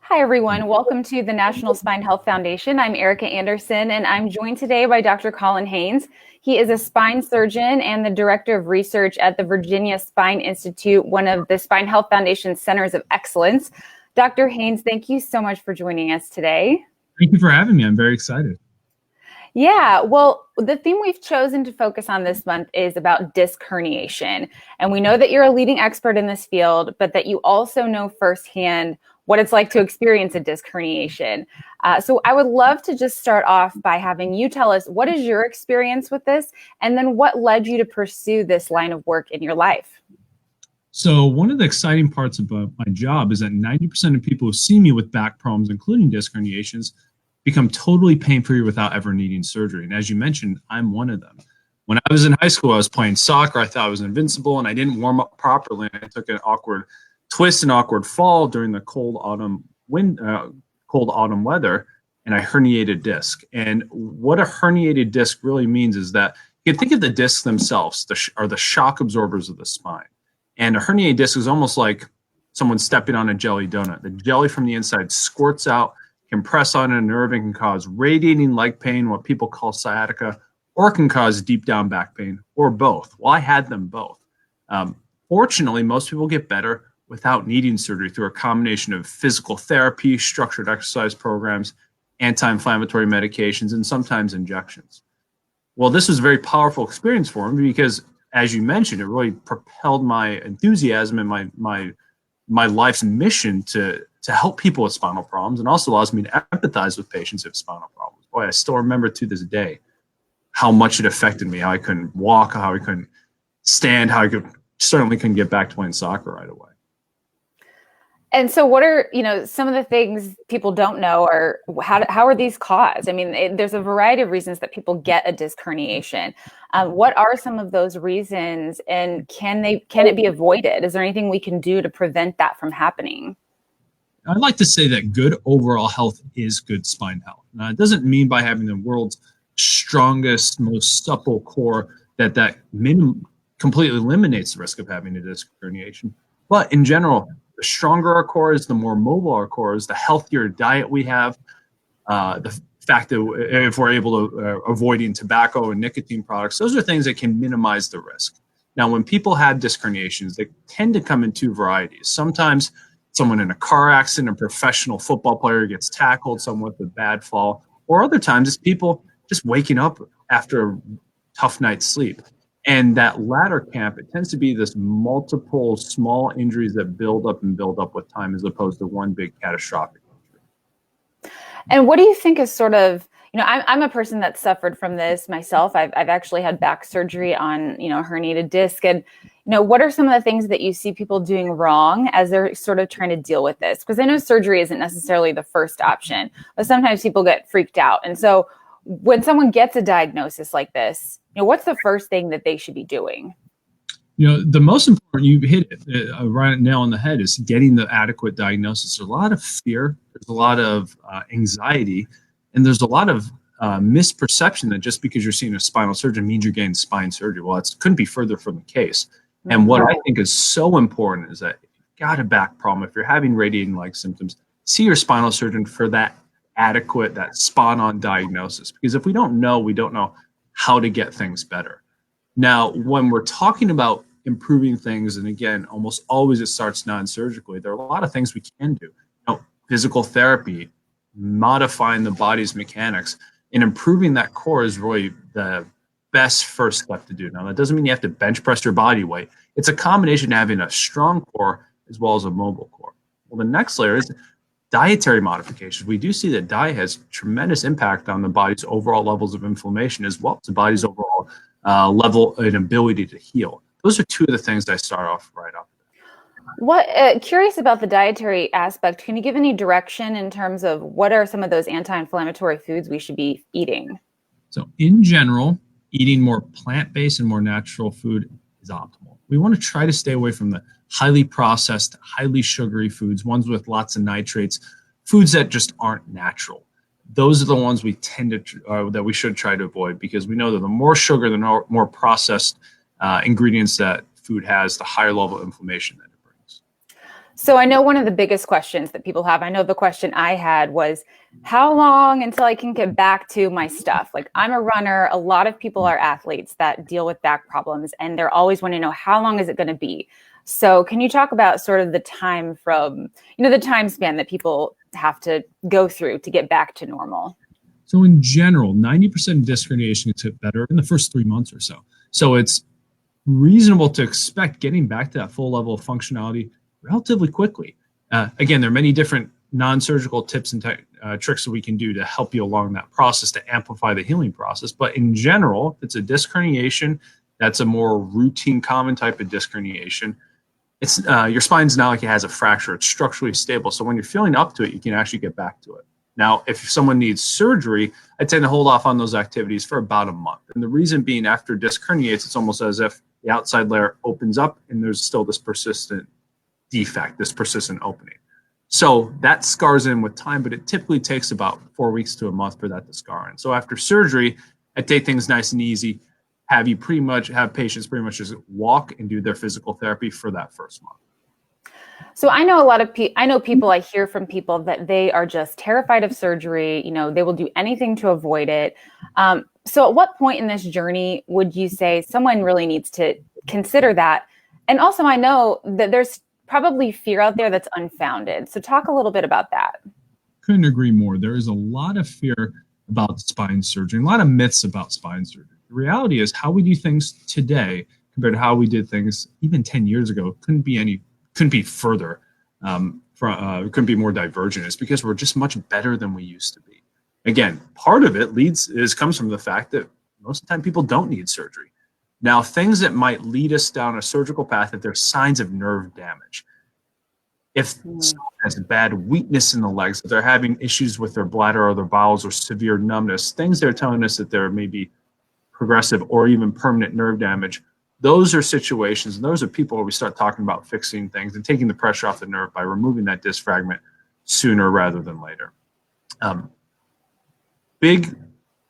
Hi, everyone. Welcome to the National Spine Health Foundation. I'm Ericka Andersen, and I'm joined today by Dr. Colin Haines. He is a spine surgeon and the director of research at the Virginia Spine Institute, one of the Spine Health Foundation's centers of excellence. Dr. Haines, thank you so much for joining us today. Thank you for having me. I'm very excited. Yeah, well, the theme we've chosen to focus on this month is about disc herniation. And we know that you're a leading expert in this field, but that you also know firsthand what it's like to experience a disc herniation. So I would love to just start off by having you tell us, what is your experience with this? And then what led you to pursue this line of work in your life? So one of the exciting parts about my job is that 90% of people who see me with back problems, including disc herniations, become totally pain-free without ever needing surgery. And as you mentioned, I'm one of them. When I was in high school, I was playing soccer. I thought I was invincible, and I didn't warm up properly. I took an awkward twist and awkward fall during the cold autumn weather, and I herniated disc. And what a herniated disc really means is that you can think of the discs themselves are the shock absorbers of the spine. And a herniated disc is almost like someone stepping on a jelly donut. The jelly from the inside squirts out, can press on a nerve, and can cause radiating leg pain, what people call sciatica, or can cause deep down back pain, or both. Well, I had them both. Fortunately, most people get better without needing surgery through a combination of physical therapy, structured exercise programs, anti-inflammatory medications, and sometimes injections. Well, this was a very powerful experience for me because, as you mentioned, it really propelled my enthusiasm and my life's mission to help people with spinal problems, and also allows me to empathize with patients who have spinal problems. Boy, I still remember to this day how much it affected me, how I couldn't walk, how I couldn't stand, how I certainly couldn't get back to playing soccer right away. And so what are, some of the things people don't know are how are these caused? I mean, there's a variety of reasons that people get a disc herniation. What are some of those reasons, and can it be avoided? Is there anything we can do to prevent that from happening? I'd like to say that good overall health is good spine health. Now, it doesn't mean by having the world's strongest, most supple core that completely eliminates the risk of having a disc herniation. But in general, the stronger our core is, the more mobile our core is, the healthier diet we have, the fact that if we're able to avoiding tobacco and nicotine products, those are things that can minimize the risk. Now, when people have disc herniations, they tend to come in two varieties. Sometimes someone in a car accident, a professional football player gets tackled, someone with a bad fall, or other times it's people just waking up after a tough night's sleep. And that latter camp, it tends to be this multiple small injuries that build up with time, as opposed to one big catastrophic injury. And what do you think is sort of, I'm a person that suffered from this myself. I've actually had back surgery on, herniated disc. And, what are some of the things that you see people doing wrong as they're sort of trying to deal with this? Because I know surgery isn't necessarily the first option, but sometimes people get freaked out. And so when someone gets a diagnosis like this, what's the first thing that they should be doing? The most important, you hit it right nail on the head, is getting the adequate diagnosis. There's a lot of fear, there's a lot of anxiety, and there's a lot of misperception that just because you're seeing a spinal surgeon means you're getting spine surgery. Well, it couldn't be further from the case. And what I think is so important is that if you've got a back problem, if you're having radiating leg symptoms, see your spinal surgeon for that adequate, that spot-on diagnosis. Because if we don't know how to get things better. Now, when we're talking about improving things, and again, almost always it starts non-surgically, there are a lot of things we can do. Physical therapy, modifying the body's mechanics, and improving that core is really the best first step to do. Now, that doesn't mean you have to bench press your body weight. It's a combination of having a strong core as well as a mobile core. Well, the next layer is dietary modifications. We do see that diet has tremendous impact on the body's overall levels of inflammation, as well as the body's overall level and ability to heal. Those are two of the things I start off right off. Curious about the dietary aspect. Can you give any direction in terms of what are some of those anti-inflammatory foods we should be eating? So in general, eating more plant-based and more natural food is optimal. We want to try to stay away from the highly processed, highly sugary foods, ones with lots of nitrates, foods that just aren't natural. Those are the ones we tend to that we should try to avoid, because we know that the more sugar, the more processed ingredients that food has, the higher level of inflammation that it brings. So I know one of the biggest questions that people have, I know the question I had was, how long until I can get back to my stuff? Like, I'm a runner. A lot of people are athletes that deal with back problems, and they're always wanting to know, how long is it going to be? So can you talk about sort of the time from, the time span that people have to go through to get back to normal? So in general, 90% of disc herniation gets hit better in the first 3 months or so. So it's reasonable to expect getting back to that full level of functionality relatively quickly. Again, there are many different non-surgical tips and tricks that we can do to help you along that process to amplify the healing process. But in general, if it's a disc herniation, that's a more routine, common type of disc herniation. It's your spine's not like it has a fracture. It's structurally stable. So when you're feeling up to it, you can actually get back to it. Now, if someone needs surgery, I tend to hold off on those activities for about a month. And the reason being, after disc herniates, it's almost as if the outside layer opens up and there's still this persistent defect, this persistent opening. So that scars in with time, but it typically takes about 4 weeks to a month for that to scar in. So after surgery, I take things nice and easy, have patients pretty much just walk and do their physical therapy for that first month. So I know I hear from people that they are just terrified of surgery. They will do anything to avoid it. So at what point in this journey would you say someone really needs to consider that? And also, I know that there's probably fear out there that's unfounded. So talk a little bit about that. Couldn't agree more. There is a lot of fear about spine surgery, a lot of myths about spine surgery. The reality is how we do things today compared to how we did things even 10 years ago couldn't be further, couldn't be more divergent. It's because we're just much better than we used to be. Again, part of it comes from the fact that most of the time people don't need surgery. Now, things that might lead us down a surgical path, if there's signs of nerve damage, if someone has bad weakness in the legs, if they're having issues with their bladder or their bowels or severe numbness, things that are telling us that there may be progressive or even permanent nerve damage, those are situations, and those are people where we start talking about fixing things and taking the pressure off the nerve by removing that disc fragment sooner rather than later.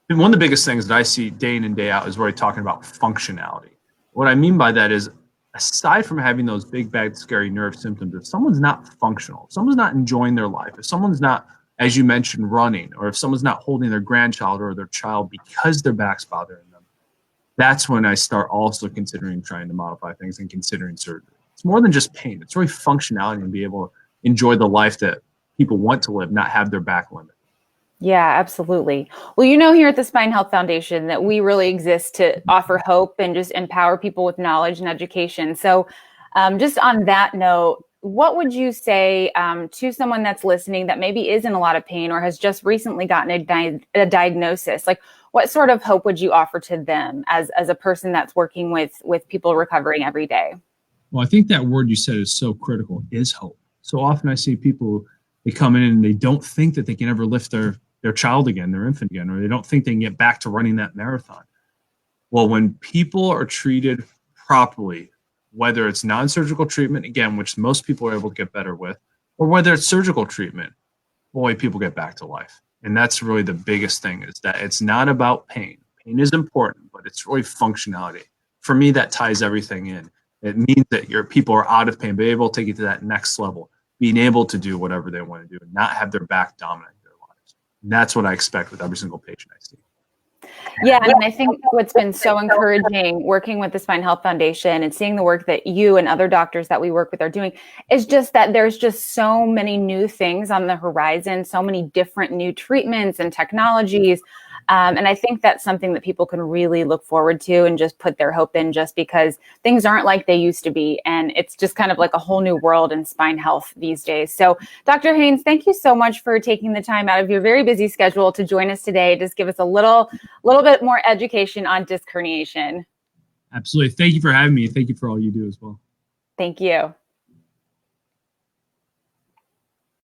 One of the biggest things that I see day in and day out is really talking about functionality. What I mean by that is, aside from having those big, bad, scary nerve symptoms, if someone's not functional, if someone's not enjoying their life, if someone's not, as you mentioned, running, or if someone's not holding their grandchild or their child because their back's bothering them, that's when I start also considering trying to modify things and considering surgery. It's more than just pain. It's really functionality and be able to enjoy the life that people want to live, not have their back limited. Yeah, absolutely. Well, here at the Spine Health Foundation that we really exist to offer hope and just empower people with knowledge and education. So just on that note, what would you say to someone that's listening that maybe is in a lot of pain or has just recently gotten a diagnosis? Like, what sort of hope would you offer to them as a person that's working with people recovering every day? Well, I think that word you said is so critical, is hope. So often I see people, they come in and they don't think that they can ever lift their child again, their infant again, or they don't think they can get back to running that marathon. Well, when people are treated properly, whether it's non-surgical treatment, again, which most people are able to get better with, or whether it's surgical treatment, boy, people get back to life. And that's really the biggest thing, is that it's not about pain. Pain is important, but it's really functionality. For me, that ties everything in. It means that your people are out of pain, be able to take it to that next level, being able to do whatever they want to do and not have their back dominate their lives. And that's what I expect with every single patient I see. Yeah, and I think what's been so encouraging working with the Spine Health Foundation and seeing the work that you and other doctors that we work with are doing is just that there's just so many new things on the horizon, so many different new treatments and technologies. And I think that's something that people can really look forward to and just put their hope in, just because things aren't like they used to be. And it's just kind of like a whole new world in spine health these days. So Dr. Haines, thank you so much for taking the time out of your very busy schedule to join us today. Just give us a little bit more education on disc herniation. Absolutely. Thank you for having me. Thank you for all you do as well. Thank you.